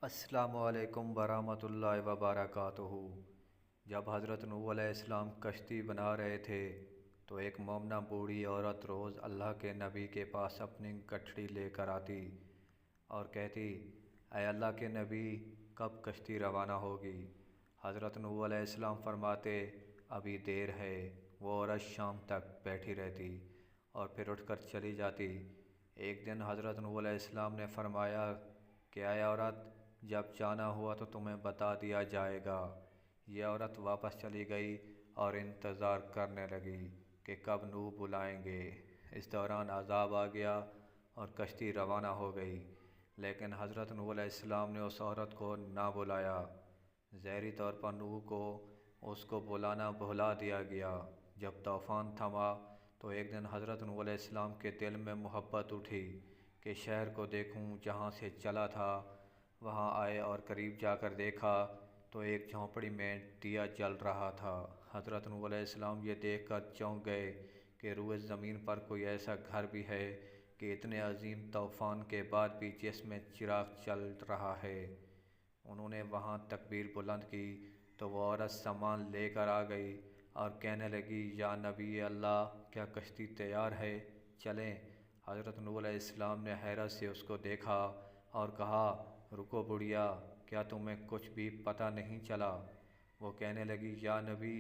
السلام علیکم ورحمۃ اللہ وبرکاتہ۔ جب حضرت نوح علیہ السلام کشتی بنا رہے تھے تو ایک مومنہ بوڑھی عورت روز اللہ کے نبی کے پاس اپنی گٹھڑی لے کر آتی اور کہتی، اے اللہ کے نبی، کب کشتی روانہ ہوگی؟ حضرت نوح علیہ السلام فرماتے، ابھی دیر ہے۔ وہ عورت شام تک بیٹھی رہتی اور پھر اٹھ کر چلی جاتی۔ ایک دن حضرت نوح علیہ السلام نے فرمایا کہ اے عورت، جب جانا ہوا تو تمہیں بتا دیا جائے گا۔ یہ عورت واپس چلی گئی اور انتظار کرنے لگی کہ کب نوح بلائیں گے۔ اس دوران عذاب آ گیا اور کشتی روانہ ہو گئی، لیکن حضرت نوح علیہ السلام نے اس عورت کو نہ بلایا۔ ظاہری طور پر نوح کو اس کو بلانا بھلا دیا گیا۔ جب طوفان تھما تو ایک دن حضرت نوح علیہ السلام کے دل میں محبت اٹھی کہ شہر کو دیکھوں جہاں سے چلا تھا۔ وہاں آئے اور قریب جا کر دیکھا تو ایک جھونپڑی میں دیا جل رہا تھا۔ حضرت نوح علیہ السلام یہ دیکھ کر چونک گئے کہ روئے زمین پر کوئی ایسا گھر بھی ہے کہ اتنے عظیم طوفان کے بعد بھی جس میں چراغ چل رہا ہے۔ انہوں نے وہاں تکبیر بلند کی تو وہ عورت سامان لے کر آ گئی اور کہنے لگی، یا نبی اللہ، کیا کشتی تیار ہے؟ چلیں۔ حضرت نوح علیہ السلام نے حیرت سے اس کو دیکھا اور کہا، رکو بڑھیا، کیا تمہیں کچھ بھی پتہ نہیں چلا؟ وہ کہنے لگی، یا نبی،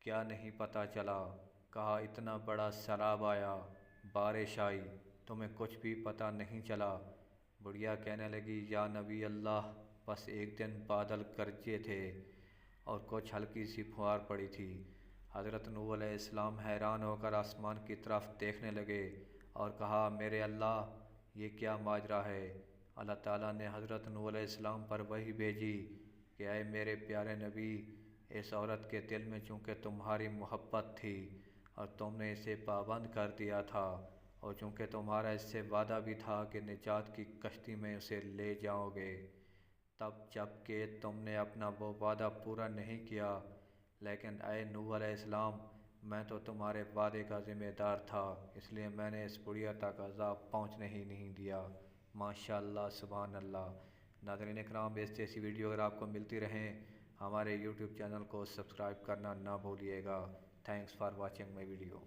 کیا نہیں پتہ چلا؟ کہا، اتنا بڑا سیلاب آیا، بارش آئی، تمہیں کچھ بھی پتہ نہیں چلا؟ بڑھیا کہنے لگی، یا نبی اللہ، بس ایک دن بادل گرجے تھے اور کچھ ہلکی سی پھوار پڑی تھی۔ حضرت نوح علیہ السلام حیران ہو کر آسمان کی طرف دیکھنے لگے اور کہا، میرے اللہ، یہ کیا ماجرا ہے؟ اللہ تعالیٰ نے حضرت نوح علیہ السلام پر وحی بھیجی کہ اے میرے پیارے نبی، اس عورت کے دل میں چونکہ تمہاری محبت تھی اور تم نے اسے پابند کر دیا تھا، اور چونکہ تمہارا اس سے وعدہ بھی تھا کہ نجات کی کشتی میں اسے لے جاؤ گے، تب جب کہ تم نے اپنا وہ وعدہ پورا نہیں کیا، لیکن اے نوح علیہ السلام، میں تو تمہارے وعدے کا ذمہ دار تھا، اس لیے میں نے اس بڑھیا تک عذاب پہنچنے ہی نہیں دیا۔ ماشاءاللہ، سبحان اللہ۔ ناظرین اکرام، اس جیسی ویڈیو اگر آپ کو ملتی رہیں، ہمارے یوٹیوب چینل کو سبسکرائب کرنا نہ بھولیے گا۔ Thanks for watching my video.